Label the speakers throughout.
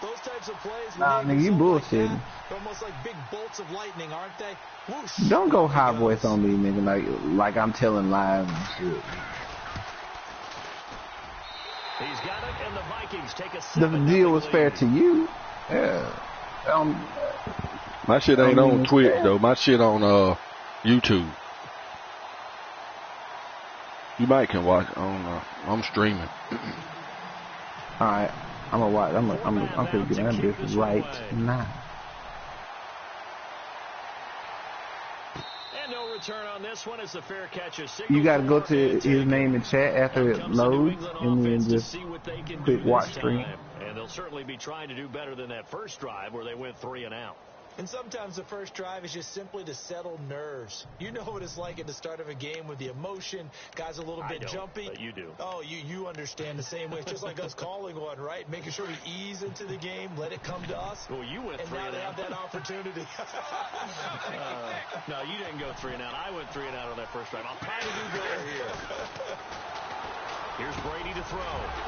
Speaker 1: Those types of plays,
Speaker 2: Nah, nigga, you bullshitting.
Speaker 1: Like they're almost like big bolts of lightning, aren't they? Whoosh,
Speaker 2: don't go high voice on me, nigga, like I'm telling lies and shit.
Speaker 3: He's got it, and the Vikings take a 7-0
Speaker 2: The deal was
Speaker 3: lead.
Speaker 2: fair to you. Yeah.
Speaker 4: My shit ain't on Twitch, though. My shit on YouTube. You might can watch it. I don't know. I'm streaming.
Speaker 2: All right. I'm gonna watch. I'm gonna get on this right now.
Speaker 3: And no return on this one. It's a fair catch.
Speaker 2: You got to go to his name in chat after it loads, and then just click watch stream.
Speaker 3: And they'll certainly be trying to do better than that first drive where they went 3 and out.
Speaker 1: And sometimes the first drive is just simply to settle nerves. You know what it's like at the start of a game with the emotion. Guys a little bit jumpy.
Speaker 3: But you do.
Speaker 1: Oh, you understand the same way. It's just like us calling one, right? Making sure we ease into the game, let it come to us.
Speaker 3: Well, you went
Speaker 1: and
Speaker 3: 3
Speaker 1: now
Speaker 3: and
Speaker 1: they
Speaker 3: out.
Speaker 1: have that opportunity.
Speaker 3: No, you didn't go 3 and out. I went 3 and out on that first drive. I'll try to do better here. Here's Brady to throw.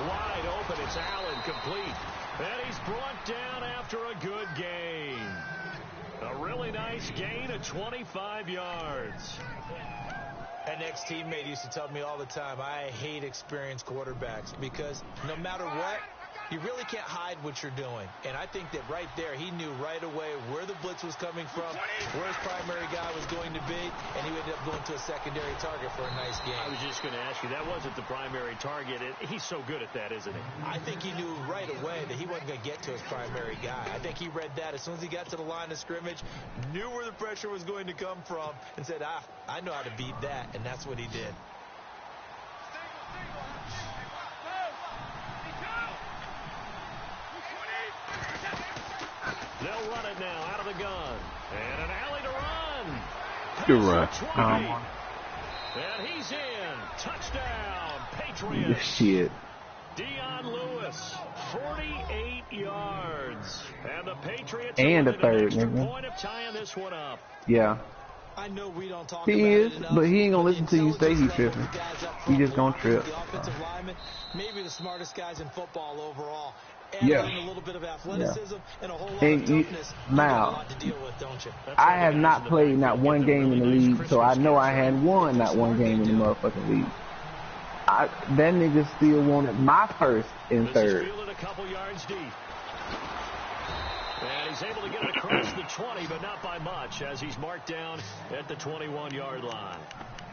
Speaker 3: Wide open. It's Allen, complete. And he's brought down after a good gain. A really nice gain of 25 yards.
Speaker 1: An ex-teammate used to tell me all the time, I hate experienced quarterbacks because no matter what, you really can't hide what you're doing. And I think that right there, he knew right away where the blitz was coming from, where his primary guy was going to be, and he ended up going to a secondary target for a nice game.
Speaker 3: I was just going to ask you, that wasn't the primary target. He's so good at that, isn't he?
Speaker 1: I think he knew right away that he wasn't going to get to his primary guy. I think he read that as soon as he got to the line of scrimmage, knew where the pressure was going to come from, and said, I know how to beat that, and that's what he did.
Speaker 3: They'll run it now out of the gun. And an alley to run.
Speaker 4: Good run.
Speaker 3: And he's in. Touchdown, Patriots.
Speaker 2: Shit.
Speaker 3: Dion Lewis, 48 yards. And the Patriots
Speaker 2: and a third,
Speaker 3: extra point of tying this one up.
Speaker 2: Yeah.
Speaker 1: I know we don't talk
Speaker 2: he is, but he ain't gonna listen to you say he's tripping. He just gonna trip.
Speaker 1: The offensive lineman, maybe the smartest guys in football overall.
Speaker 2: Yeah.
Speaker 1: A little bit of athleticism and a whole lot
Speaker 2: and
Speaker 1: of toughness.
Speaker 2: Now,
Speaker 1: to deal with, don't you?
Speaker 2: I have not played not one game in the league, so I know I hadn't won not one game in the motherfucking league. That nigga still wanted my first and third.
Speaker 3: A couple yards deep. And he's able to get it across the 20, but not by much, as he's marked down at the 21-yard line.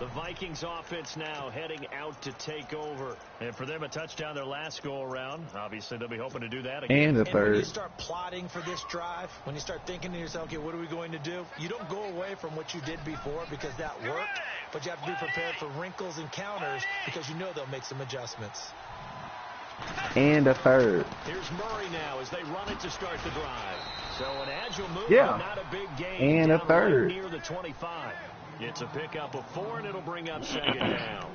Speaker 3: The Vikings offense now heading out to take over. And for them, a touchdown their last go-around. Obviously, they'll be hoping to do that again.
Speaker 2: And the third.
Speaker 1: When you start plotting for this drive, when you start thinking to yourself, okay, what are we going to do? You don't go away from what you did before because that worked, but you have to be prepared for wrinkles and counters because you know they'll make some adjustments.
Speaker 2: And a third.
Speaker 3: Here's Murray now as they run it to start the drive. So an agile move,
Speaker 2: yeah.
Speaker 3: Not a big gain.
Speaker 2: And a third.
Speaker 3: Right near the 25. It's a pickup of 4, and it'll bring up second down.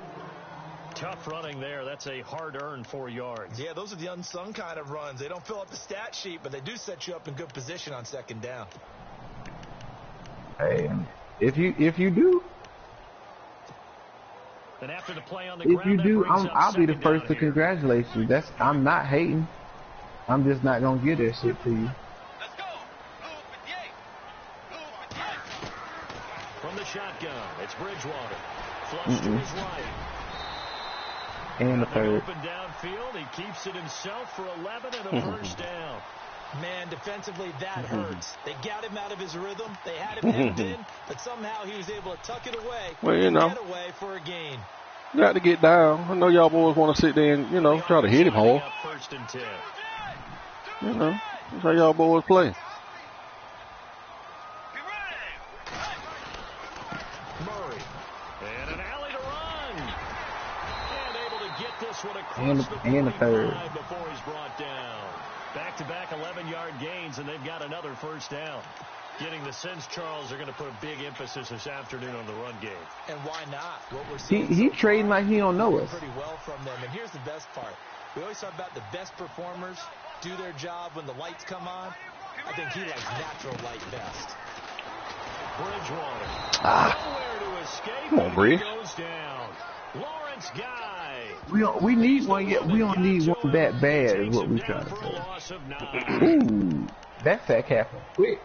Speaker 3: Tough running there. That's a hard-earned 4 yards.
Speaker 1: Yeah, those are the unsung kind of runs. They don't fill up the stat sheet, but they do set you up in good position on second down.
Speaker 2: Hey, if you do.
Speaker 3: And after the play on the
Speaker 2: if
Speaker 3: ground,
Speaker 2: you do, I'll be the first to congratulate you. I'm not hating. I'm just not gonna give that shit to you.
Speaker 3: Let's go. From the shotgun, it's Bridgewater. Flush to his right.
Speaker 2: And the third.
Speaker 3: Open downfield, he keeps it himself for 11 and a first down.
Speaker 1: Man, defensively, that hurts. They got him out of his rhythm. They had him hemmed in, but somehow he was able to tuck it away.
Speaker 4: Well, you know,
Speaker 1: get away for a gain.
Speaker 4: Got to get down. I know y'all boys want to sit there and, try to hit him hard.
Speaker 3: First and 10.
Speaker 4: That's how y'all boys play.
Speaker 3: Murray. And an alley to run. And able to get this one across the
Speaker 2: third
Speaker 3: before he's brought down. Back-to-back 11-yard gains, and they've got another first down. Getting the sense, Charles, are going to put a big emphasis this afternoon on the run game.
Speaker 1: And why not? What we're seeing
Speaker 2: he trading like he don't know us.
Speaker 1: Pretty well from them. And here's the best part. We always talk about the best performers do their job when the lights come on. I think he likes natural light best.
Speaker 3: Bridgewater.
Speaker 4: Come on, Bree.
Speaker 3: Goes down. Lawrence Guy.
Speaker 2: We need one yet. We don't need one that bad is what we trying to say. Ooh, that sack happened quick.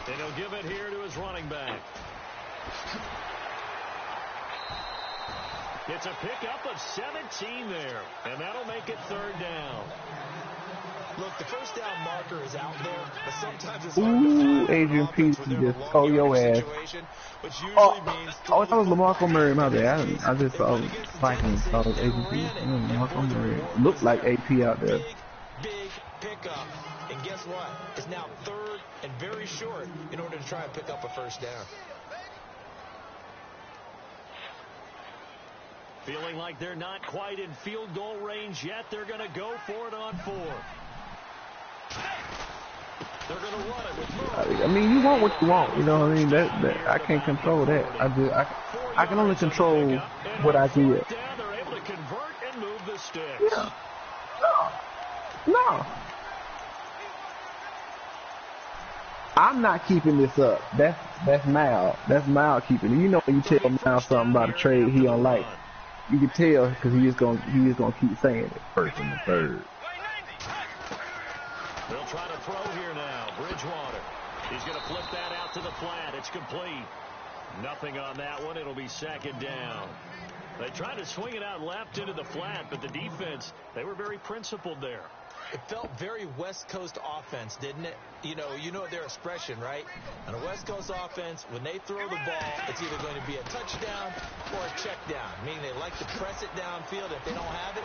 Speaker 3: And he'll give it here to his running back. It's a pickup of 17 there, and that'll make it 3rd down.
Speaker 1: Look, the first down marker is out there, but sometimes it's
Speaker 2: Ooh, Adrian Peterson just stole your ass. Oh, that was LaMarco Murray, my bad. I just saw Vikings. Thought it was Adrian Peterson. LaMarco Murray looked like AP out there.
Speaker 1: Big pickup. And guess what? It's now 3rd and very short in order to try and pick up a first down.
Speaker 3: Feeling like they're not quite in field goal range yet, they're going to go for it on 4. They're going to run it with Murray.
Speaker 2: I mean, you want what you want. You know what I mean? That I can't control that. I can only control what I get.
Speaker 3: They're able to convert and move the sticks.
Speaker 2: Yeah. No. I'm not keeping this up. That's Mal. That's Mal keeping it. You know when you tell Mal something about a trade he don't like, you can tell because he is gonna keep saying it. 1st and 3rd.
Speaker 3: They'll try to throw here now. Bridgewater. He's going to flip that out to the flat. It's complete. Nothing on that one. It'll be 2nd down. They tried to swing it out left into the flat, but the defense, they were very principled there.
Speaker 1: It felt very West Coast offense, didn't it? You know their expression, right? On a West Coast offense, when they throw the ball, it's either going to be a touchdown or a check down, meaning they like to press it downfield. If they don't have it,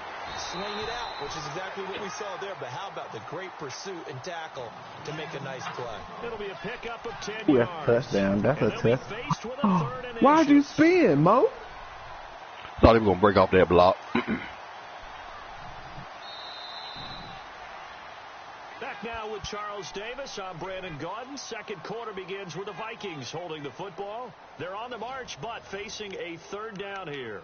Speaker 1: swing it out, which is exactly what we saw there. But how about the great pursuit and tackle to make a nice play?
Speaker 3: It'll be a pickup of 10
Speaker 2: Ooh,
Speaker 3: yards.
Speaker 2: that's a touchdown. That's a touchdown.
Speaker 3: Oh,
Speaker 2: why'd you spin, Mo?
Speaker 4: Thought he was going to break off that block.
Speaker 3: Back now with Charles Davis. I'm Brandon Gaudin. 2nd quarter begins with the Vikings holding the football. They're on the march, but facing a 3rd down here.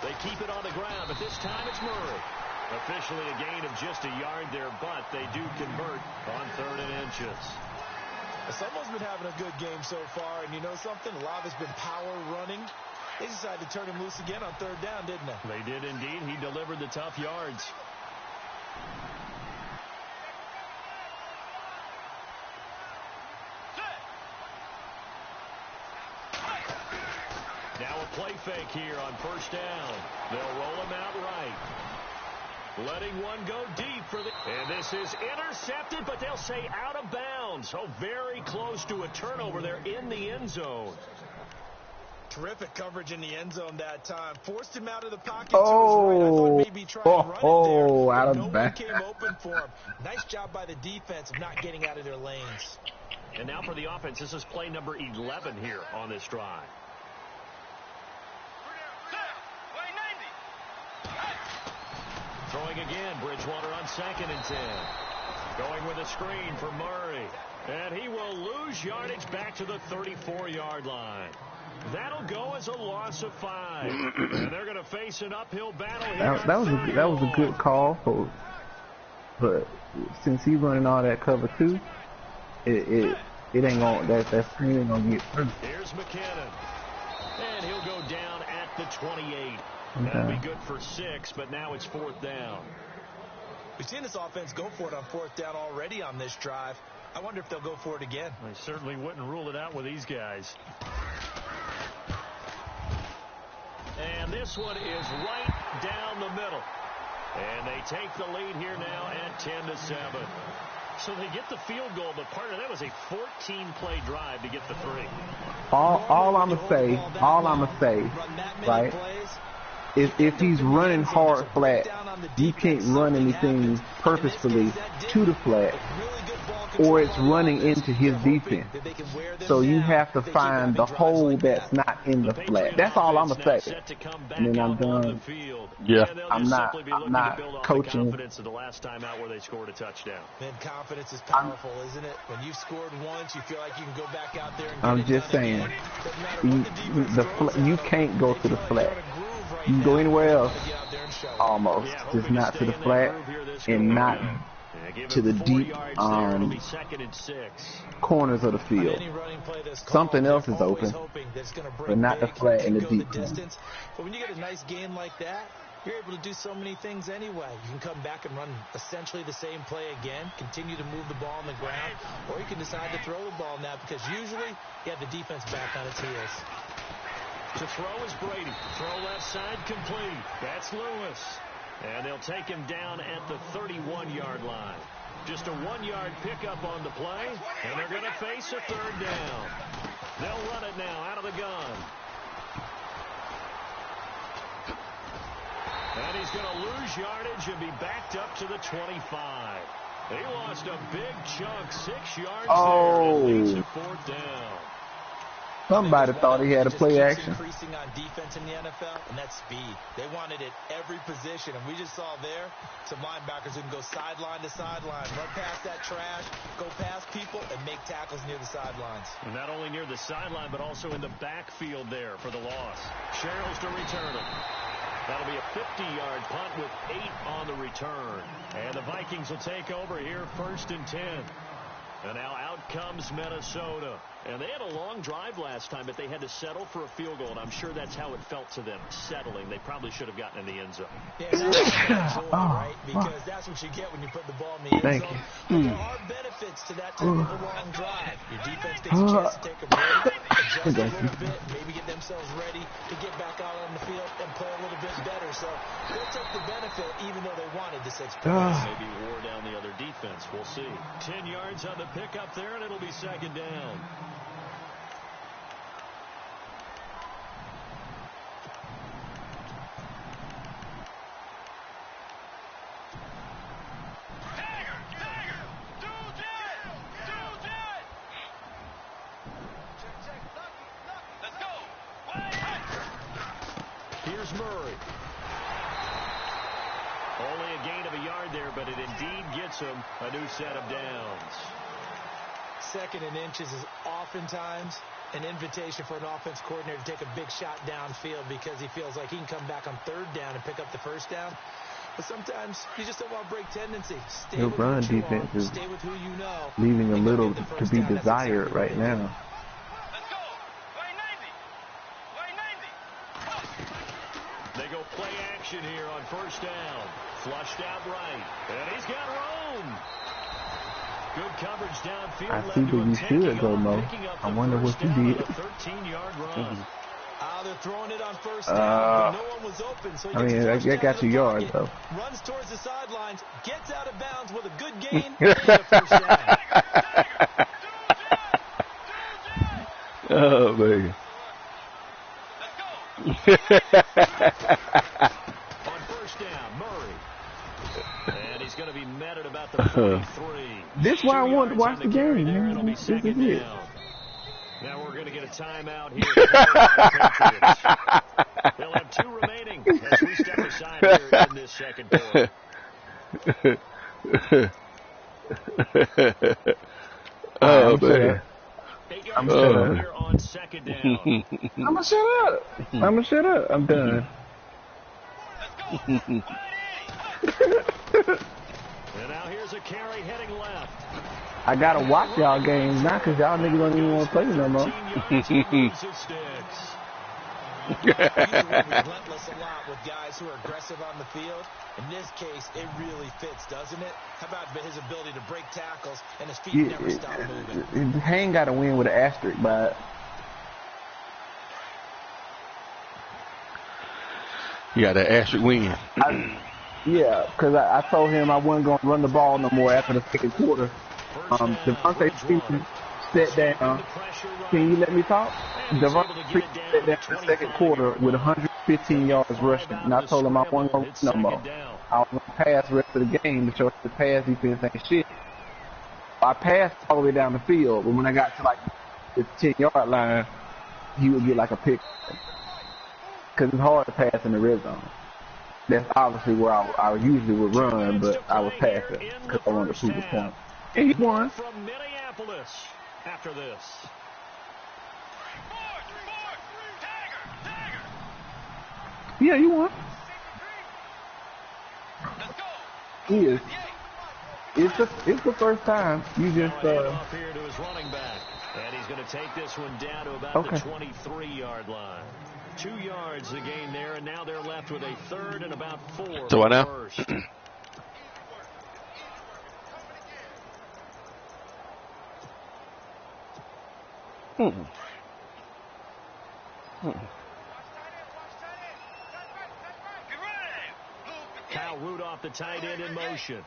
Speaker 3: They keep it on the ground, but this time it's Murray. Officially a gain of just a yard there, but they do convert on 3rd and inches.
Speaker 1: Someone's been having a good game so far, and you know something? A lot of it's been power running. They decided to turn him loose again on 3rd down, didn't they?
Speaker 3: They did indeed. He delivered the tough yards. Now a play fake here on 1st down. They'll roll him out right. Letting one go deep for the... And this is intercepted, but they'll say out of bounds. Oh, very close to a turnover there in the end zone.
Speaker 1: Terrific coverage in the end zone that time. Forced him out of the pocket
Speaker 2: Oh,
Speaker 1: to his right. I thought maybe try and run it there.
Speaker 2: out of
Speaker 1: no
Speaker 2: bounds.
Speaker 1: one came open for him. Nice job by the defense of not getting out of their lanes.
Speaker 3: And now for the offense, this is play number 11 here on this drive. Throwing again, Bridgewater on 2nd and 10. Going with a screen for Murray. And he will lose yardage back to the 34-yard line. That'll go as a loss of 5. And they're going to face an uphill battle here.
Speaker 2: That was a good call, but since he's running all that cover 2, it ain't gonna that screen ain't gonna get through.
Speaker 3: Here's McKinnon. And he'll go down at the 28. That'll be good for 6, but now it's 4th down.
Speaker 1: We've seen this offense go for it on 4th down already on this drive. I wonder if they'll go for it again.
Speaker 3: I certainly wouldn't rule it out with these guys. And this one is right down the middle. And they take the lead here now at 10-7. So they get the field goal, but part of that was a 14-play drive to get the 3.
Speaker 2: All I'm gonna say, right? If he's running hard flat, you can't run anything purposefully to the flat or it's running into his defense. So you have to find the hole that's not in the flat. That's all I'm gonna say. And then I'm done.
Speaker 4: Yeah.
Speaker 2: I'm not coaching.
Speaker 3: The last time out where they scored a touchdown.
Speaker 1: Man, confidence is powerful, isn't it? When you've scored once, you feel like you can go back out there and get
Speaker 2: I'm just saying, you can't go to the flat. You can go anywhere else, almost, just not to the flat and not to the deep corners of the field. Something else is open, but not the flat and the deep.
Speaker 1: But when you get a nice game like that, you're able to do so many things anyway. You can come back and run essentially the same play again, continue to move the ball on the ground, or you can decide to throw the ball now because usually you have the defense back on its heels.
Speaker 3: To throw is Brady. Throw left side complete. That's Lewis. And they'll take him down at the 31-yard line. Just a 1-yard pickup on the play, and they're going to face a third down. They'll run it now out of the gun. And he's going to lose yardage and be backed up to the 25. He lost a big chunk, 6 yards there, and leads to fourth down.
Speaker 2: Somebody thought he had a play action.
Speaker 1: Increasing on defense in the NFL, and that's speed. They wanted it every position, and we just saw there some linebackers who can go sideline to sideline, run past that trash, go past people, and make tackles near the sidelines.
Speaker 3: And not only near the sideline, but also in the backfield there for the loss. Sherrills to return it. That'll be a 50-yard punt with 8 on the return. And the Vikings will take over here, 1st and 10. And now out comes Minnesota. And they had a long drive last time, but they had to settle for a field goal, and I'm sure that's how it felt to them, settling. They probably should have gotten in the end zone.
Speaker 1: Yeah, right? Because that's what you get when you put the ball in the end zone. But there are benefits to that type of a long drive. Your defense gets a chance to take a break, adjust a little bit, maybe get themselves ready to get back out on the field and play a little bit better. So they'll take the benefit, even though they wanted the 6 points.
Speaker 3: Maybe wore down the other defense. We'll see. 10 yards on the pickup there, and it'll be 2nd down. Here's Murray. Only a gain of a yard there, but it indeed gets him a new set of downs.
Speaker 1: 2nd and inches is oftentimes an invitation for an offense coordinator to take a big shot downfield because he feels like he can come back on 3rd down and pick up the 1st down. But sometimes you just don't want to break tendency.
Speaker 2: Your run defense is
Speaker 1: stay with who you know,
Speaker 2: leaving a little to be desired right now.
Speaker 3: They go play action here on 1st down. Flushed out right. And he's got room. Good coverage downfield.
Speaker 2: I see where you should go, Mo. I wonder what you did.
Speaker 3: 13-yard run.
Speaker 1: They're throwing it on 1st down. No one was open, so
Speaker 2: I mean, I got your yard, though.
Speaker 1: Runs towards the sidelines, gets out of bounds with a good gain, and a 1st down.
Speaker 2: Oh, baby.
Speaker 3: On 1st down, Murray. And he's going to be met at about the 43.
Speaker 2: This is why I want to watch the game, man. This is it.
Speaker 3: Now we're going to get a timeout here. They'll have 2 remaining as we step aside here in this 2nd quarter.
Speaker 2: Oh, man.
Speaker 3: I'm done. Here on 2nd down.
Speaker 2: I'm gonna shut up. I'm done.
Speaker 3: And now here's a carry heading left.
Speaker 2: I gotta watch y'all games now because y'all niggas don't even want to play no more.
Speaker 1: Usually relentless a lot with guys who are aggressive on the field. In this case, it really fits, doesn't it? How about his ability to break tackles and his feet never stop moving?
Speaker 2: Hayne got to win with an asterisk by it.
Speaker 4: You got that asterisk win.
Speaker 2: Yeah, because I told him I wasn't going to run the ball no more after the 2nd quarter. Devontae Freeman sat down. Can you let me talk? Devontae Freeman sat down in the 2nd quarter with 115 yards rushing. And I told him I wasn't going to run no more. I was going to pass the rest of the game to show the pass defense ain't shit. I passed all the way down the field, but when I got to like the 10-yard line, he would get like a pick. Because it's hard to pass in the red zone. That's obviously where I usually would run, but I was passing because I wanted to prove a point. And he won.
Speaker 3: From Minneapolis after this.
Speaker 2: Yeah, you won. He is. It's the first time you just
Speaker 3: off here to his running back, and he's going to take this one down to about the 23-yard line. 2 yards the gain there, and now they're left with a third and about 4.
Speaker 4: So what now?
Speaker 3: First. Kyle Rudolph, the tight end, in motion.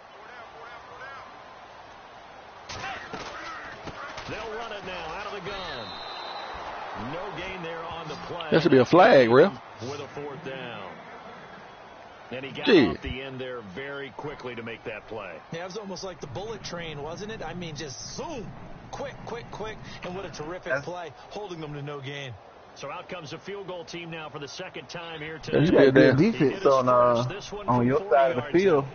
Speaker 3: They'll run it now out of the gun. No gain there on the play.
Speaker 4: That should be a flag, Ref.
Speaker 3: With a 4th down. And he got off the end there very quickly to make that play.
Speaker 1: Yeah, it was almost like the bullet train, wasn't it? I mean, just zoom. Quick. And what a terrific play, holding them to no gain.
Speaker 3: So out comes the field goal team now for the second time here today.
Speaker 2: You got good defense on your side of the field.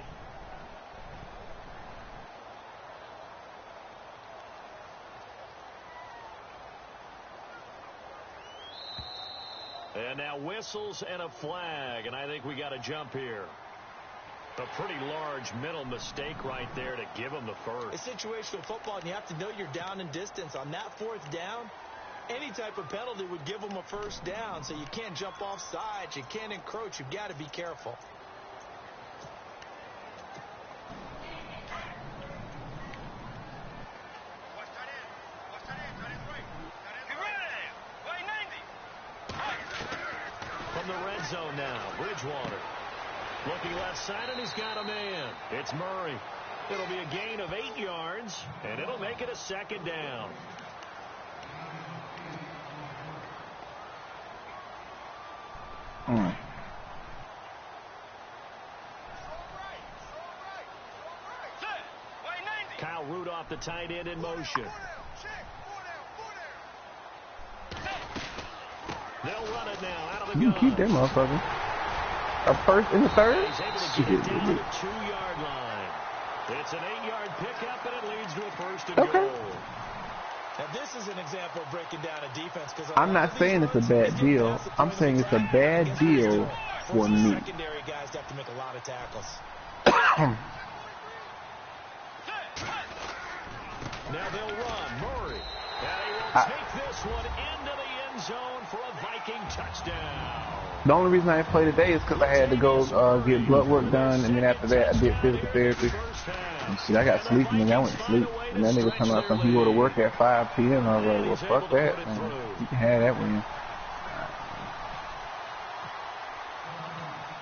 Speaker 3: And now whistles and a flag, and I think we got a jump here. A pretty large mental mistake right there to give him the first.
Speaker 1: It's situational football, and you have to know you're down in distance. On that 4th down, any type of penalty would give them a first down, so you can't jump off sides. You can't encroach. You've got to be careful.
Speaker 3: From the red zone now, Bridgewater. Looking left side, and he's got a man. It's Murray. It'll be a gain of 8 yards, and it'll make it a 2nd down. Kyle Rudolph, the tight end, in motion. They'll run it now out of the gun.
Speaker 2: You keep that motherfucker. A first in the third?
Speaker 3: He's able to get it down to the 2-yard line. It's an 8-yard pickup, and it leads to a 1st and goal.
Speaker 1: Now, this is an example of breaking down a defense.
Speaker 2: I'm not saying it's a bad deal. I'm saying it's a bad deal for me.
Speaker 1: Secondary guys have to make a lot of tackles.
Speaker 3: Now they'll run. Murray. Now he will take this one into the end zone for a Viking touchdown.
Speaker 2: The only reason I didn't play today is because I had to go get blood work done, and then after that I did physical therapy. And shit, I got sleep, and then I went to sleep. And that nigga talking about something, he go to work at 5 p.m. I was like, well, fuck that, man. You can have that one.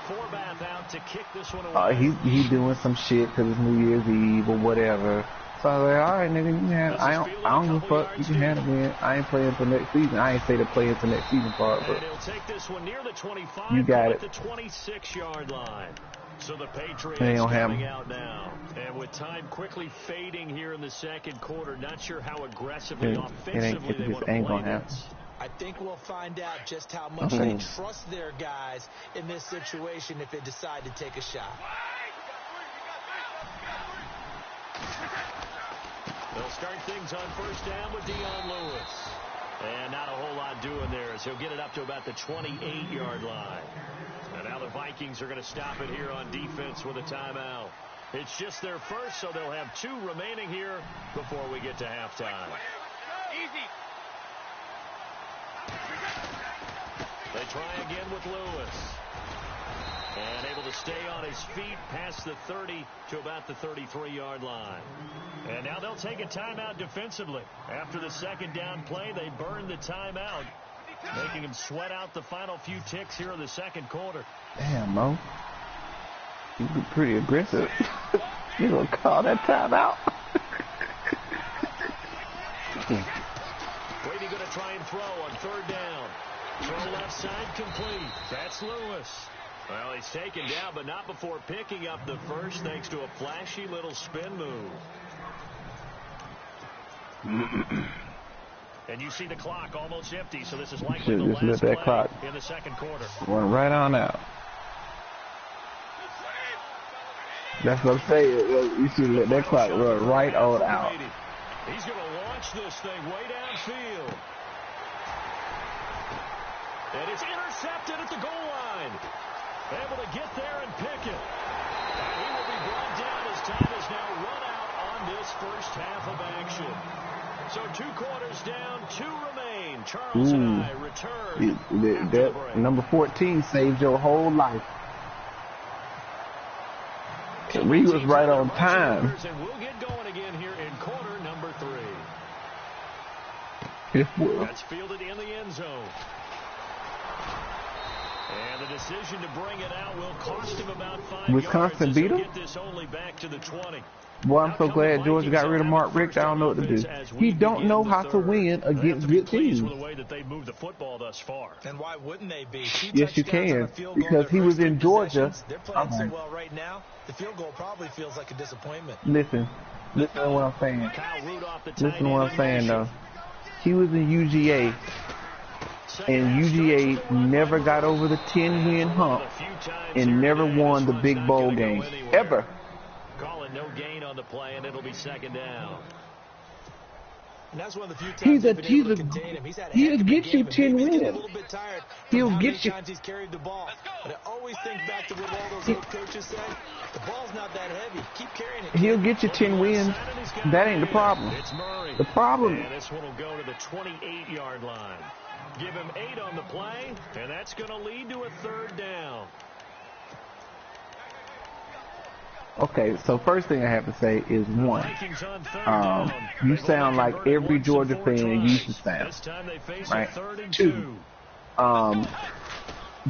Speaker 3: Forbath out to kick this one away.
Speaker 2: He doing some shit because it's New Year's Eve or whatever. So I was like, all right, nigga, you can have it. I don't give a fuck. You can have it, man. I ain't playing for next season. I ain't say to play into next season part, but
Speaker 3: he'll take this one near the 25,
Speaker 2: you got it.
Speaker 3: The 26-yard line. So the Patriots
Speaker 2: coming
Speaker 3: out now. And with time quickly fading here in the second quarter, not sure how aggressively, offensively they want to play this.
Speaker 1: I think we'll find out just how much they trust their guys in this situation if they decide to take a shot.
Speaker 3: They'll start things on first down with Dion Lewis. And not a whole lot doing there as he'll get it up to about the 28-yard line. And now the Vikings are going to stop it here on defense with a timeout. It's just their first, so they'll have 2 remaining here before we get to halftime.
Speaker 5: Easy.
Speaker 3: They try again with Lewis. And able to stay on his feet past the 30 to about the 33-yard line. And now they'll take a timeout defensively. After the second down play, they burn the timeout, making him sweat out the final few ticks here in the second quarter.
Speaker 2: Damn, Mo. You be pretty aggressive. You gonna call that timeout?
Speaker 3: Brady going to try and throw on third down. Throw left side complete. That's Lewis. Well, he's taken down, but not before picking up the first, thanks to a flashy little spin move. And you see the clock almost empty, so this is likely the
Speaker 2: Just let
Speaker 3: last
Speaker 2: that
Speaker 3: play
Speaker 2: clock
Speaker 3: in the second quarter.
Speaker 2: run right on out. That's what I'm saying. You should let that clock run right on out.
Speaker 3: He's going to launch this thing way downfield. And it's intercepted at the goal line. Able to get there and pick it. And he will be brought down as time is now run out on this first half of action. So 2 quarters down, 2 remain. Charles and I return.
Speaker 2: That number 14 saved your whole life. We was right on time.
Speaker 3: And we'll get going again here in quarter number 3. That's fielded in the end zone. And the decision to bring it out will cost him about 5
Speaker 2: Wisconsin
Speaker 3: yards.
Speaker 2: beat him?
Speaker 3: Get this only back to the 20.
Speaker 2: Boy, I'm so glad Georgia got rid of Mark Richt. I don't know what to do. He don't know how to win against good teams.
Speaker 3: With the way that they moved the football thus far.
Speaker 1: And why wouldn't they be?
Speaker 2: Yes, you can, because he was in Georgia.
Speaker 1: They're playing so well right now. The field goal probably feels like a disappointment.
Speaker 2: Listen to what I'm saying. Listen to what I'm saying, though. He was in UGA, and UGA never got over the 10-win hump and never won the big bowl game, ever.
Speaker 3: Calling no gain on the play, and it'll be second down.
Speaker 1: And that's one of the few times they've been able to contain him.
Speaker 2: He'll get you 10 wins.
Speaker 1: A little bit tired
Speaker 2: He'll get you.
Speaker 1: times he's carried the ball. But I always think back to what all those old coaches say. The ball's not that heavy. Keep carrying it.
Speaker 2: He'll get you 10 wins. That ain't the problem. The problem.
Speaker 3: And this one will go to the 28-yard line. Give him 8 on the play, and that's going to lead to a third down.
Speaker 2: Okay, so first thing I have to say is, one, you sound like every Georgia fan used to sound, right? 2,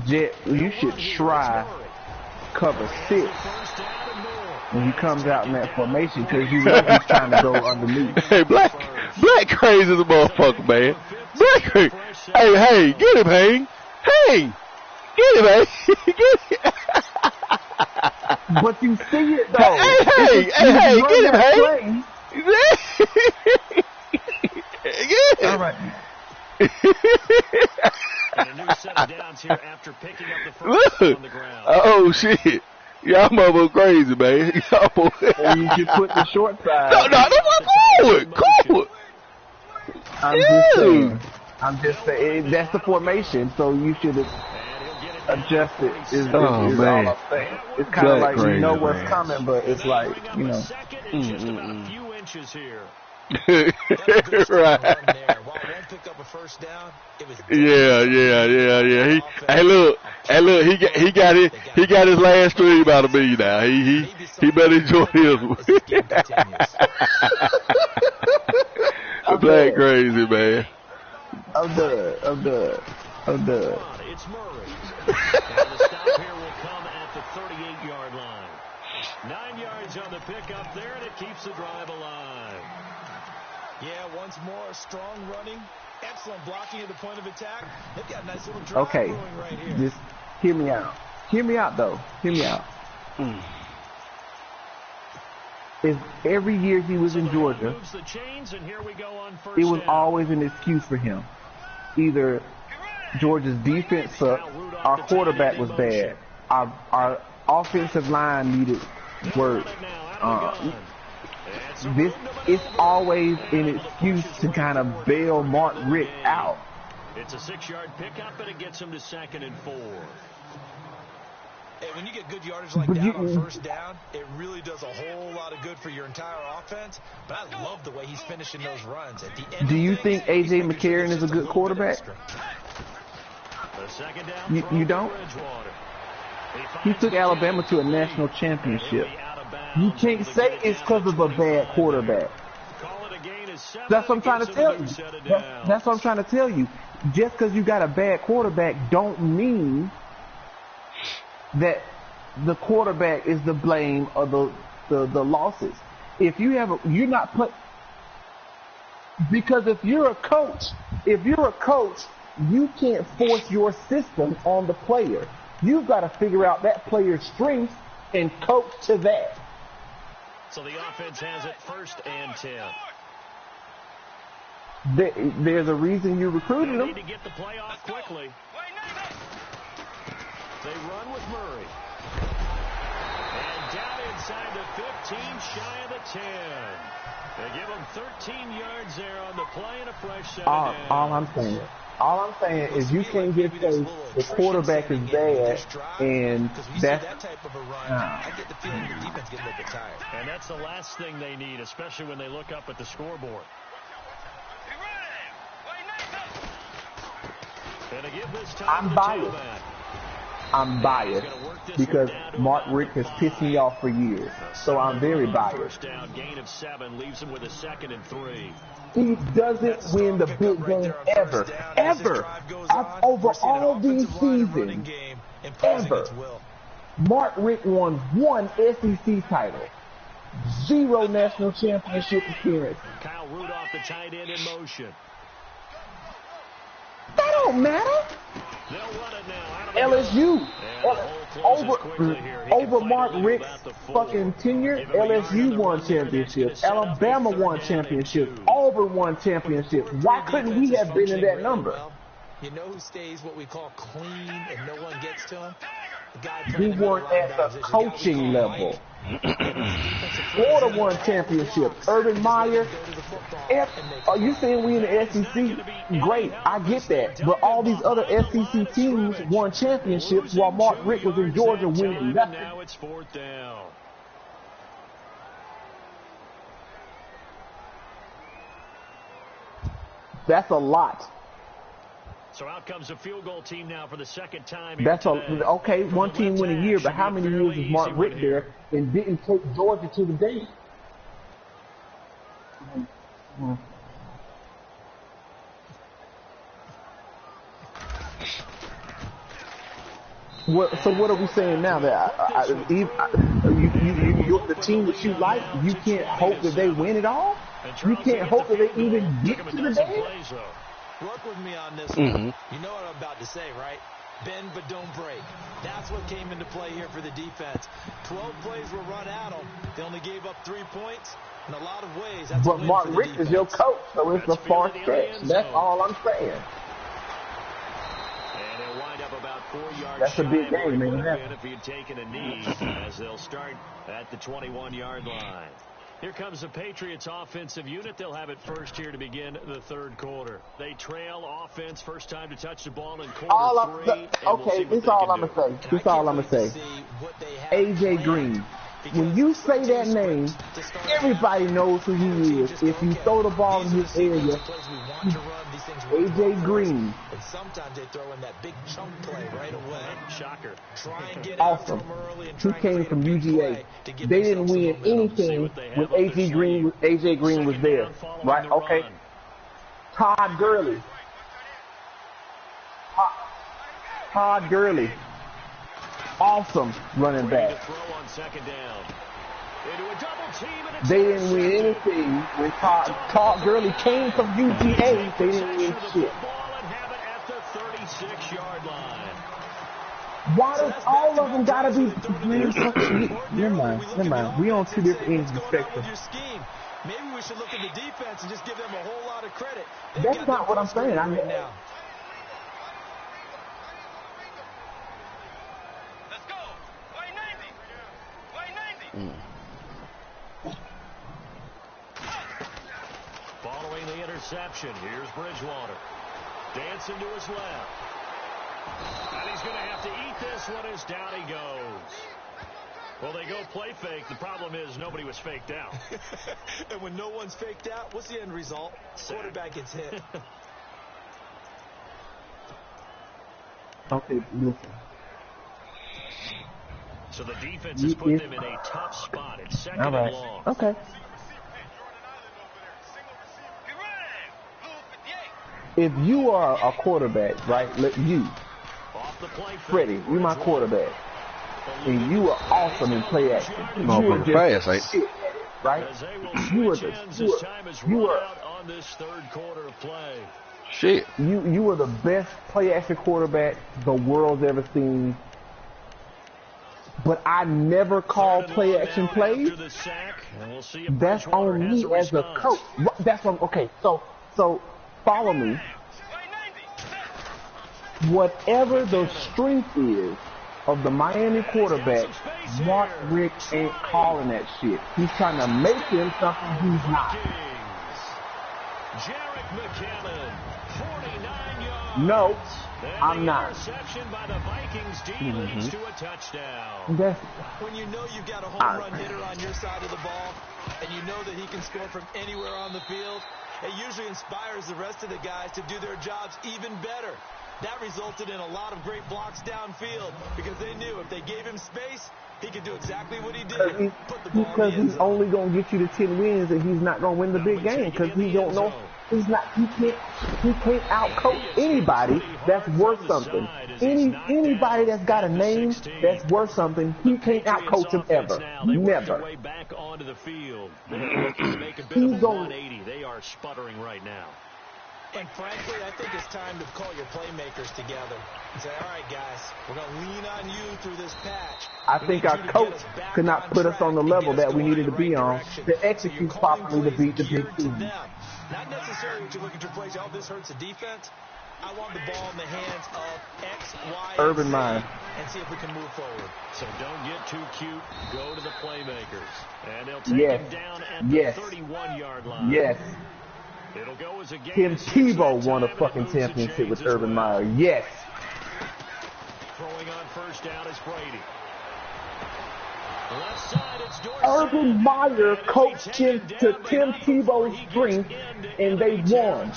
Speaker 2: Jet, you should try cover 6 when he comes out in that formation, because you know he's trying to go underneath.
Speaker 4: Hey, Black crazy as a motherfucker, man. Black crazy. Hey, get him, Hang. Hey, get him, Hang. Get him.
Speaker 2: But you see it, though.
Speaker 4: Hey, get him, Hang. Get him.
Speaker 2: All right.
Speaker 3: And a new set of downs here after picking up the first on the ground.
Speaker 4: Oh, shit. Y'all motherfucker crazy, man.
Speaker 2: Or you should put the short side.
Speaker 4: No, forward.
Speaker 2: I'm just saying, that's the formation, so you should adjust it. Is
Speaker 4: man.
Speaker 2: all I'm saying. It's kind of like
Speaker 4: crazy,
Speaker 2: you know what's coming, but it's like, you know.
Speaker 3: Just about a few inches here.
Speaker 4: Right. Yeah. He got his last stream out of me now. He better enjoy his one. Black crazy, man.
Speaker 2: I'm done.
Speaker 3: It's Murray. And the stop here will come at the 38-yard line. 9 yards on the pickup there, and it keeps the drive alive.
Speaker 1: Yeah, once more, strong running, excellent blocking at the point of attack. They've got a nice little drive
Speaker 2: okay,
Speaker 1: going right here.
Speaker 2: just hear me out. Hear me out, though. Hear me out. If every year he was in Georgia, it was always an excuse for him. Either Georgia's defense sucked, our quarterback was bad, our offensive line needed work. It's always an excuse to kind of bail Mark Richt out.
Speaker 3: It's a 6-yard pickup, and it gets him to 2nd and 4.
Speaker 1: Hey, when you get good yardage like that on first down, it really does a whole lot of good for your entire offense. But I love the way he's finishing those runs. At the end
Speaker 2: do you think A.J. McCarron is a good quarterback? You don't? He took Alabama to a national championship. You can't say it's because of a bad quarterback. That's what I'm trying to tell you. That's what I'm trying to tell you. Just because you got a bad quarterback don't mean that the quarterback is the blame of the losses. If you have you're not put, because if you're a coach, you can't force your system on the player. You've got to figure out that player's strengths and coach to that.
Speaker 3: So the offense has it 1st and 10.
Speaker 2: There's a reason you recruited
Speaker 3: They
Speaker 2: him.
Speaker 3: need to get the play off quickly. They run with Murray. And down inside the 15, shy of the 10. They give him 13 yards there on the play and a fresh set of downs.
Speaker 2: All I'm saying is you can't just say the quarterback is bad and that's
Speaker 1: that type of a run. I get the feeling the defense gets a little bit tired.
Speaker 3: And that's the last thing they need, especially when they look up at the scoreboard. And to give this time
Speaker 2: I'm biased because Mark Richt has pissed me off for years, so I'm very biased.
Speaker 3: First down, gain of 7, leaves him with a 2nd and 3.
Speaker 2: He doesn't win the big game ever. Over all these seasons, ever. Mark Richt won 1 SEC title, 0 national championship appearances.
Speaker 3: Kyle Rudolph, the tight end, in motion.
Speaker 2: That don't matter.
Speaker 3: They'll run it now.
Speaker 2: LSU over Mark Richt's fucking tenure. LSU won championships. Alabama won championships. Auburn won championships. Why couldn't we have been in that number?
Speaker 1: You know who stays what we call clean and no one gets to him?
Speaker 2: We weren't at the coaching level. Florida won championships. Urban Meyer. Are you saying we in the SEC? Great, I get that. But all these other SEC teams won championships while Mark Richt was in Georgia winning nothing.
Speaker 3: Now it's 4th down.
Speaker 2: That's a lot.
Speaker 3: So out comes a field goal team now for the 2nd time.
Speaker 2: That's okay. One team win a year, but how many years is Mark Richt there and didn't take Georgia to the game? So what are we saying now? That you're the team that you like, you can't hope that they win it all? You can't hope that they even get to the game?
Speaker 1: Work with me on this one. You know what I'm about to say, right? Bend but don't break. That's what came into play here for the defense. 12 plays were run at them. They only gave up 3 points. In a lot of ways, that's
Speaker 2: but Mark Richt is your coach, so it's a far stretch. That's all I'm saying.
Speaker 3: And they'll wind up about 4 yards.
Speaker 2: That's a big game, man.
Speaker 3: If he'd taken a knee, as they'll start at the 21-yard line. Here comes the Patriots offensive unit. They'll have it first here to begin the 3rd quarter. They trail offense, first time to touch the ball in quarter 3.
Speaker 2: Okay, this is all I'm going to say. A.J. Green. When you say that name, everybody knows who he is. If you throw the ball in his area, A.J. Green.
Speaker 1: Sometimes they throw in that big chunk play right away. Shocker. Try and get
Speaker 2: awesome. He came from UGA. They didn't win anything when A.J. Green was there. Right? Okay. Todd Gurley. Todd Gurley. Awesome running back. They didn't win anything when Todd Gurley came from UGA. They didn't win shit. Why does all of them gotta be? Never mind. We on 2 different ends of the spectrum.
Speaker 1: Maybe we should look at the defense and just give them a whole lot of credit.
Speaker 2: That's not what I'm saying.
Speaker 1: I mean, now. Let's go. Why 90?
Speaker 3: Following the interception, here's Bridgewater. Dancing to his left. And he's going to have to eat this one as down he goes. Well, they go play fake. The problem is nobody was faked out.
Speaker 1: And when no one's faked out, what's the end result? Quarterback gets hit.
Speaker 2: Okay, listen.
Speaker 3: So the defense has put them in a tough spot. It's 2nd and long.
Speaker 2: Okay. If you are a quarterback, right, Freddie, you're my quarterback, and you are awesome in play action. You are
Speaker 4: fast,
Speaker 2: shit, right? You are
Speaker 3: on this 3rd quarter of play.
Speaker 4: Shit.
Speaker 2: You are the best play action quarterback the world's ever seen. But I never call play action plays. That's on me as a coach. That's on. Okay, so So follow me. Whatever the strength is of the Miami quarterback, Mark Richt ain't calling that shit. He's trying to make him something he's not. No, I'm not.
Speaker 3: By the Vikings, leads to a touchdown.
Speaker 1: When you know you've got a home run hitter on your side of the ball, and you know that he can score from anywhere on the field, it usually inspires the rest of the guys to do their jobs even better. That resulted in a lot of great blocks downfield because they knew if they gave him space, he could do exactly what he did.
Speaker 2: Because he's only going to get you to 10 wins and he's not going to win the big game because he don't know. He can't outcoach anybody that's worth something. Anybody that's got a name that's worth something, he can't outcoach him ever. Never.
Speaker 3: He's going. They are sputtering right now.
Speaker 1: And frankly, I think it's time to call your playmakers together and say, all right, guys, we're going to lean on you through this patch.
Speaker 2: I think our coach could not put us on the level that we needed to be on to execute properly to beat the big team.
Speaker 1: Not necessarily to look at your plays, oh, this hurts the defense. I want the ball in the hands of X, Y,
Speaker 2: Urban Meyer,
Speaker 1: and see if we can move forward.
Speaker 3: So don't get too cute. Go to the playmakers. And they'll take him down at the 31-yard line.
Speaker 2: Yes.
Speaker 3: It'll go as a game.
Speaker 2: Tim Tebow won a fucking championship with Urban Meyer. Yes.
Speaker 3: Throwing on first down is Brady. Left side, it's Dorsey.
Speaker 2: Urban Meyer coached him to Tim Tebow's strength, and they won.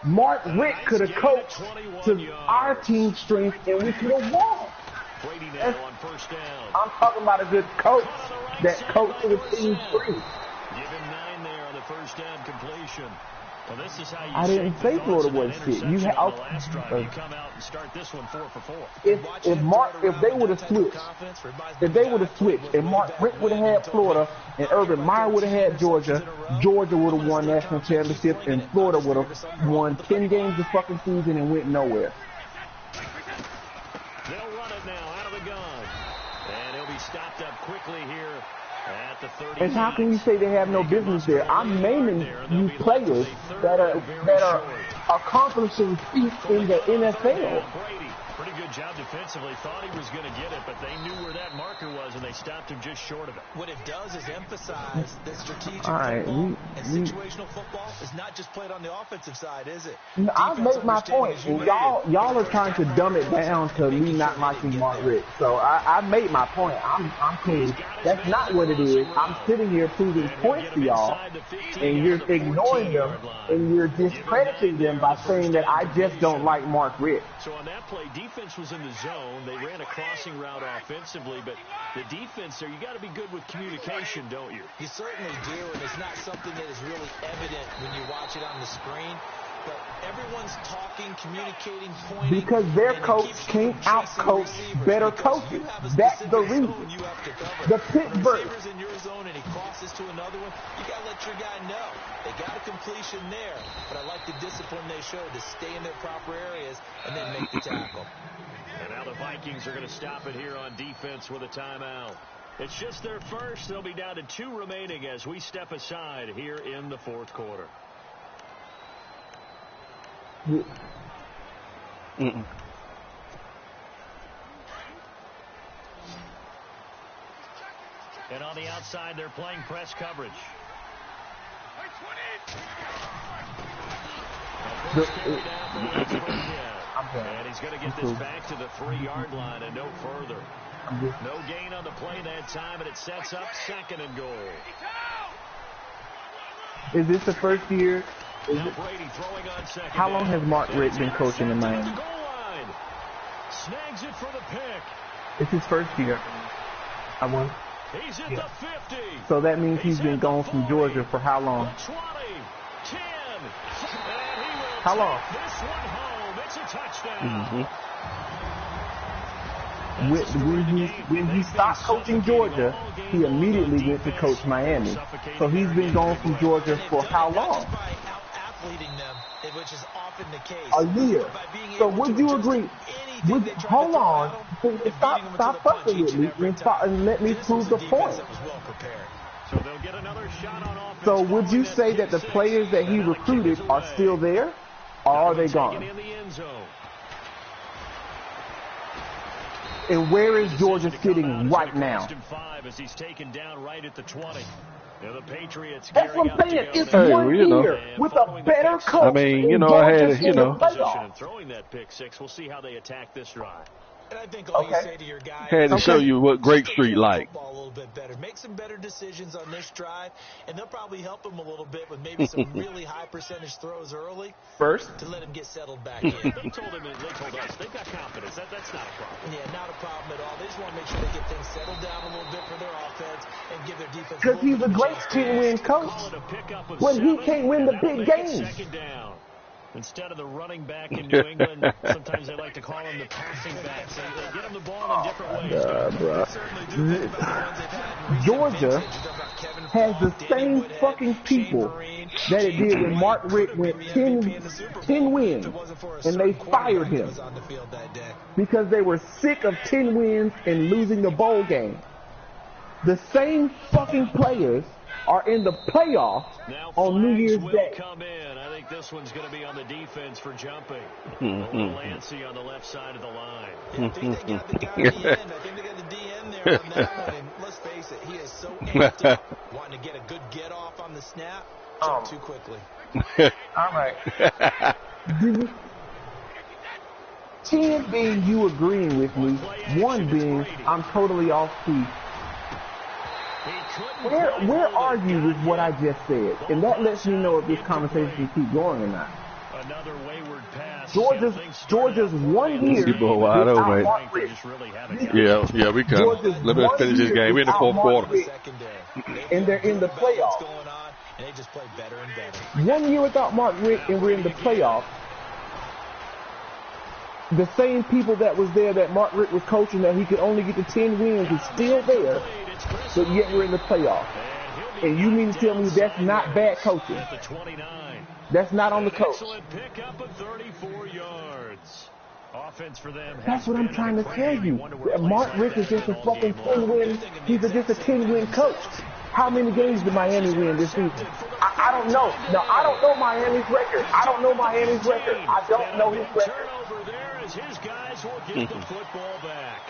Speaker 2: Mark Richt could have coached to our team's strength, and we could have won.
Speaker 3: Brady now on first down.
Speaker 2: I'm talking about a good coach that coached to the team's strength.
Speaker 3: Give him 9 there on the first down completion. Well, this is how you
Speaker 2: I didn't say Florida wasn't shit. You come out and
Speaker 3: start this one 4 for 4.
Speaker 2: If they would have switched, and Mark Richt would have had Florida, and Urban Meyer would have had Georgia, Georgia would have won national championship, and Florida would have won 10 games of fucking season and went nowhere.
Speaker 3: They'll run it now out of the gun, and he'll be stopped up quickly here. At the 30.
Speaker 2: And how can you say they have no business there? I'm naming you players that are accomplishing feats in the NFL.
Speaker 3: Pretty good job defensively. Thought he was going to get it, but they knew where that marker was, and they stopped him just short of it.
Speaker 1: What it does is emphasize that strategic football and situational football is not just played on the offensive side, is it?
Speaker 2: I've made my point. Y'all are trying to dumb it down to me not liking Mark Richt. So I made my point. I'm clear. That's not what it is. I'm sitting here proving points to y'all, and you're ignoring them, and you're discrediting them by saying that I just don't like Mark Richt.
Speaker 3: So on that play, defense was in the zone. They ran a crossing route offensively, but the defense there, you got to be good with communication, don't you?
Speaker 1: You certainly do, and it's not something that is really evident when you watch it on the screen. But everyone's talking, communicating, pointing.
Speaker 2: Because their coach can't outcoach better coaches. That's the reason. The Pittsburgh.
Speaker 1: In your zone and he crosses to another one, you got to let your guy know. They got a completion there, but I like the discipline they showed to stay in their proper areas and then make the tackle.
Speaker 3: And now the Vikings are going to stop it here on defense with a timeout. It's just their first. They'll be down to 2 remaining as we step aside here in the fourth quarter. And on the outside, they're playing press coverage. And he's going to get this back to the 3-yard line and no further. No gain on the play that time, and it sets up 2nd and goal.
Speaker 2: Is this the first year? How long has Mark Richt been coaching in Miami?
Speaker 3: Snags it for the pick.
Speaker 2: It's his first year. I won.
Speaker 3: He's at the 50.
Speaker 2: So that means he's been gone from Georgia for how long?
Speaker 3: 20, 10.
Speaker 2: How long?
Speaker 3: This one home. It's a touchdown.
Speaker 2: When he stopped coaching Georgia, he immediately went to coach Miami. So he's been gone from Georgia for how long?
Speaker 1: Which is often the case.
Speaker 2: A year. So would you agree? Hold on. Stop fucking with me and let me prove the point.
Speaker 3: So they'll get another shot on offense.
Speaker 2: So would you say that the players that he recruited are still there, or are they gone? And where is Georgia sitting right now? That's what I'm saying. It's one year with a better coach.
Speaker 4: I mean, I had,
Speaker 3: throwing that pick six. We'll see how they attack this drive.
Speaker 1: And I think all you say to your guy
Speaker 4: had to show you what Grape Street like.
Speaker 1: A little bit better. Make some better decisions on this drive, and they'll probably help him a little bit with maybe some really high percentage throws early
Speaker 2: first
Speaker 1: to let him get settled back in.
Speaker 3: They told us they've got confidence. That's not a problem.
Speaker 1: Yeah, not a problem at all. They just want to make sure they get things settled down a little bit for their offense and give their defense.
Speaker 2: Because he's a great 10-win coach when he can't win the big games.
Speaker 3: Instead of the running back in New England, sometimes they like to call him the passing back. So they get him the ball in different ways.
Speaker 2: Georgia has the same fucking people that it did when Mark Richt went 10 wins, and they fired him because they were sick of 10 wins and losing the bowl game. The same fucking players are in the playoffs on New Year's Day.
Speaker 3: I think this one's going to be on the defense for jumping. Lancey on the left side of the line.
Speaker 1: I think they got the guy at the end. I think they got the DN there on that one. And let's face it, he is so amped up, wanting to get a good get off on the snap. Too quickly.
Speaker 2: All right. 10 being you agreeing with me, 1 being I'm totally off key. Where are you with what I just said? And that lets me know if this conversation can keep going or not.
Speaker 3: Another wayward pass.
Speaker 2: Georgia's 1 year without Mark Richt.
Speaker 4: Yeah, we can. Let me finish this game. We're in the fourth quarter.
Speaker 2: And they're in the playoffs. 1 year without Mark Richt, and we're in the playoffs. The same people that was there that Mark Richt was coaching that he could only get to 10 wins is still there, but yet we're in the playoffs. And you mean to tell me that's not bad coaching? That's not on the coach. That's what I'm trying to tell you. Mark Richt is just a fucking 10-win. He's just a 10-win coach. How many games did Miami win this season? I don't know. Now, I don't know Miami's record. I don't know his record.
Speaker 3: His guys will get the football back.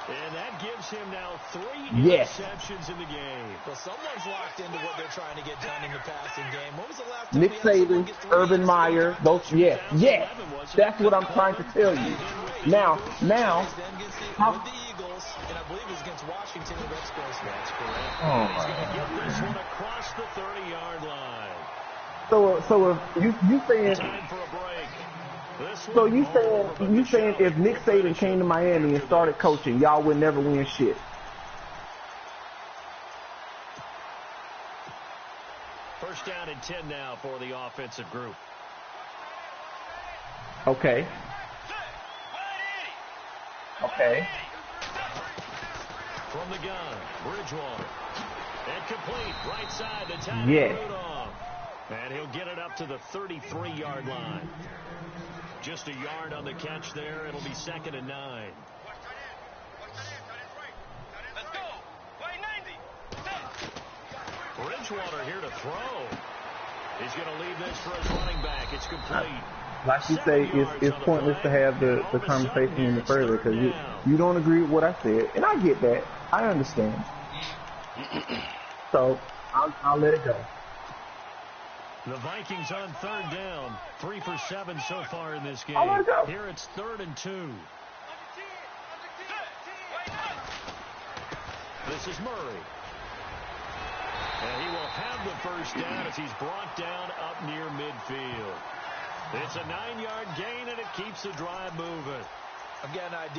Speaker 3: And that gives him now 3 interceptions in the game.
Speaker 1: Well, someone's locked into what they're trying to get done in the passing game. When was the last time
Speaker 2: Nick Saban, Urban Meyer, those, yes. That's what I'm trying to tell you. Now, how,
Speaker 1: the Eagles, and I believe it was against Washington in West Coast. That's correct.
Speaker 2: Oh,
Speaker 3: he's going to get this one across the 30-yard line.
Speaker 2: So if you saying,
Speaker 3: time for a break.
Speaker 2: so you saying if Nick Saban came to Miami and started coaching, y'all would never win shit?
Speaker 3: First down and 10 now for the offensive group.
Speaker 2: Okay.
Speaker 3: From the gun, Bridgewater. And complete, right side, the time off. And he'll get it up to the 33-yard line. Just a yard on the catch there. It'll be 2nd and 9.
Speaker 5: Let's go. Play 90.
Speaker 3: Bridgewater here to throw. He's going to leave this for his running back. It's complete.
Speaker 2: Like you say, it's pointless to have the conversation any further because you don't agree with what I said, and I get that. I understand. So I'll let it go.
Speaker 3: The Vikings on 3rd down, 3 for 7 so far in this game.
Speaker 2: I'll let it go.
Speaker 3: Here it's 3rd and 2. This is Murray. And he will have the first down as he's brought down up near midfield. It's a 9-yard gain, and it keeps the drive moving.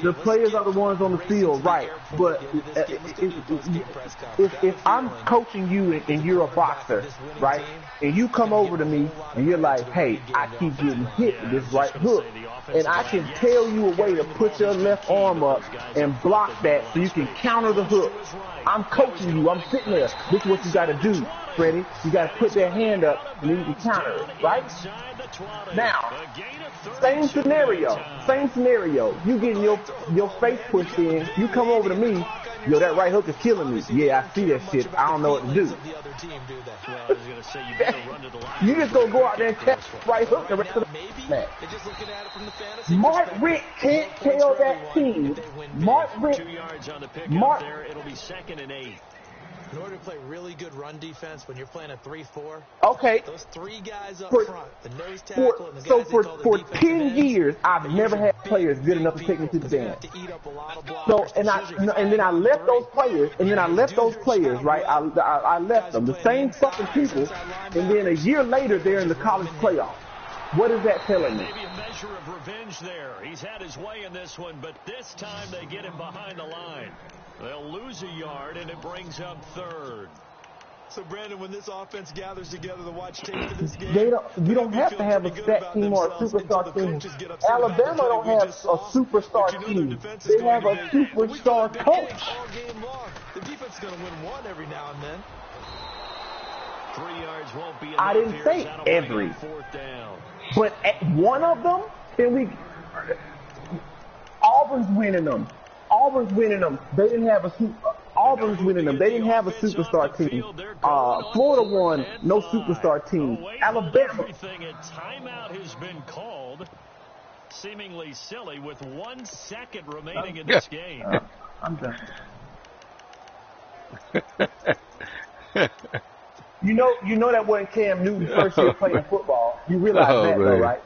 Speaker 2: The players are the ones on the field, right? But if I'm coaching you and you're a boxer, right? And you come over to me and you're like, hey, I keep getting hit with this right hook. And I can tell you a way to put your left arm up and block that so you can counter the hook. I'm coaching you. I'm sitting there. This is what you got to do, Freddie. You got to put that hand up and then you can counter it, right? Now, same scenario. You getting your face pushed in. You come over to me Yo, that right hook is killing me. Yeah, I see that shit. I don't know what to do.
Speaker 3: Well, I was going to say you better run to the line.
Speaker 2: You just gonna go out there and catch right hook the rest of the match. Mark Richt can't tell that team. Mark Richt.
Speaker 3: 2 yards on the pickup there. It'll be 2nd and 8.
Speaker 1: In order to play really good run defense, when you're playing a 3-4,
Speaker 2: okay,
Speaker 1: those 3 guys up front, the nose tackle and the guys
Speaker 2: so
Speaker 1: they call the
Speaker 2: for
Speaker 1: defensive
Speaker 2: 10
Speaker 1: ends,
Speaker 2: years, I've never had players good enough to take me to the dance. So and then I left those players, right? I left them, the same fucking people, and then a year later they're in the college playoff. What is that telling me?
Speaker 3: Maybe a measure of revenge there. He's had his way in this one, but this time they get him behind the line. They'll lose a yard, and it brings up 3rd.
Speaker 1: So, Brandon, when this offense gathers together to watch tape for this game,
Speaker 2: you don't have to have a stat team or a superstar team. Alabama don't have a superstar team. They have a superstar coach.
Speaker 1: All game long. The defense is going to win one every now and then.
Speaker 3: 3 yards won't be enough.
Speaker 2: I didn't say every.
Speaker 3: 4th down.
Speaker 2: But at one of them, then Auburn's winning them. They didn't have a Auburn's winning them. They didn't have a superstar team. Florida won, no superstar team. Alabama.
Speaker 3: Everything, a timeout has been called. Seemingly silly with 1 second remaining in this game.
Speaker 2: I'm done. You know that wasn't Cam Newton's first year playing football. You realize that, though, right?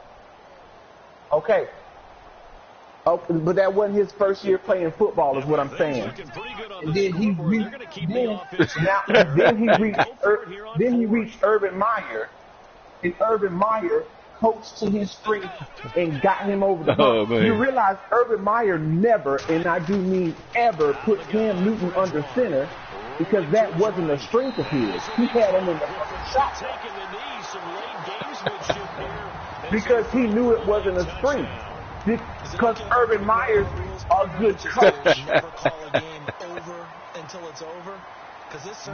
Speaker 2: Okay. Oh, but that wasn't his first year playing football, is what I'm saying. And then he reached Urban Meyer, and Urban Meyer coached to his strength and got him over the hump. You realize Urban Meyer never, and I do mean ever, put Cam Newton under center because that wasn't a strength of his. He had him in the shot because he knew it wasn't a strength. Because Urban Meyer's a good coach.
Speaker 1: Never call a game over until it's over.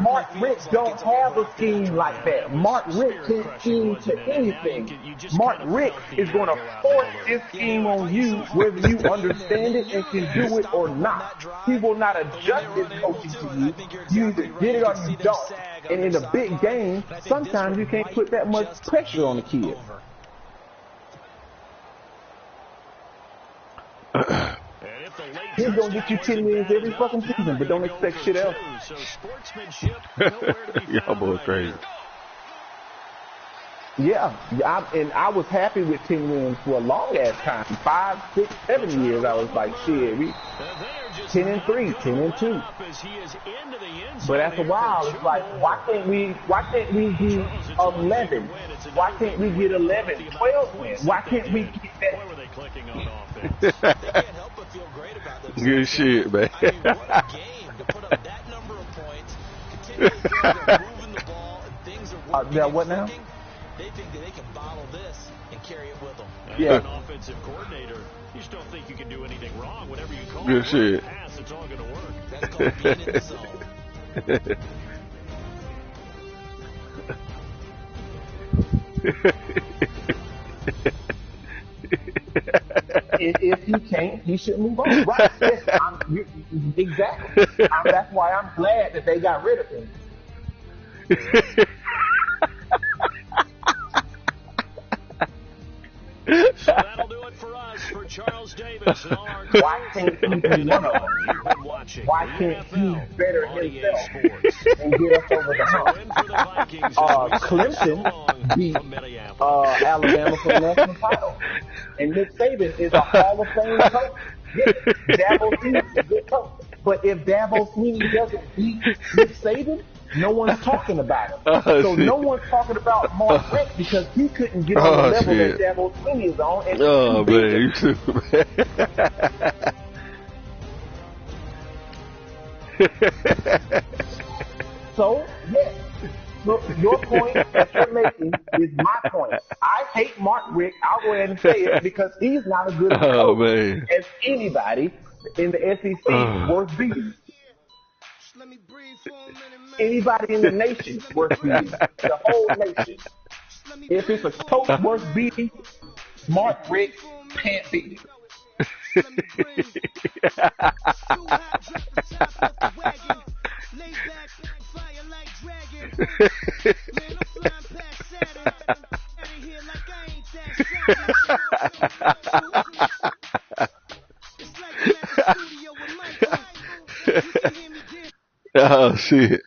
Speaker 2: Mark Richt don't have a scheme like that. Mark Richt can't scheme to anything. Mark Richt is going to force his scheme on you whether you understand it and can do it or not. He will not adjust his coaching to you. You either did it or you don't. And in a big game, sometimes you can't put that much pressure on the kid. He's going to get you 10 wins every fucking season, but don't expect shit else.
Speaker 4: Y'all boys crazy.
Speaker 2: Yeah, I was happy with 10 wins for a long ass time. 5, 6, 7 years. I was like, shit, we 10-3, 10-2. But after a while, it's like, why can't we do 11? Why can't we get 11, 12 wins? Why can't we get that?
Speaker 4: Good shit, man.
Speaker 1: I mean, what a game to put up that number of points, continually moving the ball, and things are working.
Speaker 2: Yeah, what now?
Speaker 1: They think that they can bottle this and carry it with them.
Speaker 2: Yeah.
Speaker 3: An offensive coordinator, you just don't think you can do anything wrong. Whatever you call
Speaker 4: good shit.
Speaker 3: Pass, it's all going to work.
Speaker 1: That's called being in the zone.
Speaker 2: If he can't, he should move on. Right? Yes, exactly. That's why I'm glad that they got rid of him.
Speaker 3: So that'll do it for us, for Charles Davis and all our
Speaker 2: Why can't he be one of them? Why can't he better himself and get us over the hump? Clemson beat Alabama for the national title. And Nick Saban is a Hall of Fame coach. Yes, Dabo Swinney is a good coach. But if Dabo Swinney doesn't beat Nick Saban, no one's talking about him. So no one's talking about Mark Richt because he couldn't get on the level that Dabo Swinney is on. And
Speaker 4: man, you too, man.
Speaker 2: So, yes. Look, your point that you're making is my point. I hate Mark Richt. I'll go ahead and say it because he's not as good a coach as anybody in the SEC worth beating. Anybody in the nation worth beating. The whole nation. If it's a coach worth beating, Mark Richt can't beat him.
Speaker 4: Oh shit.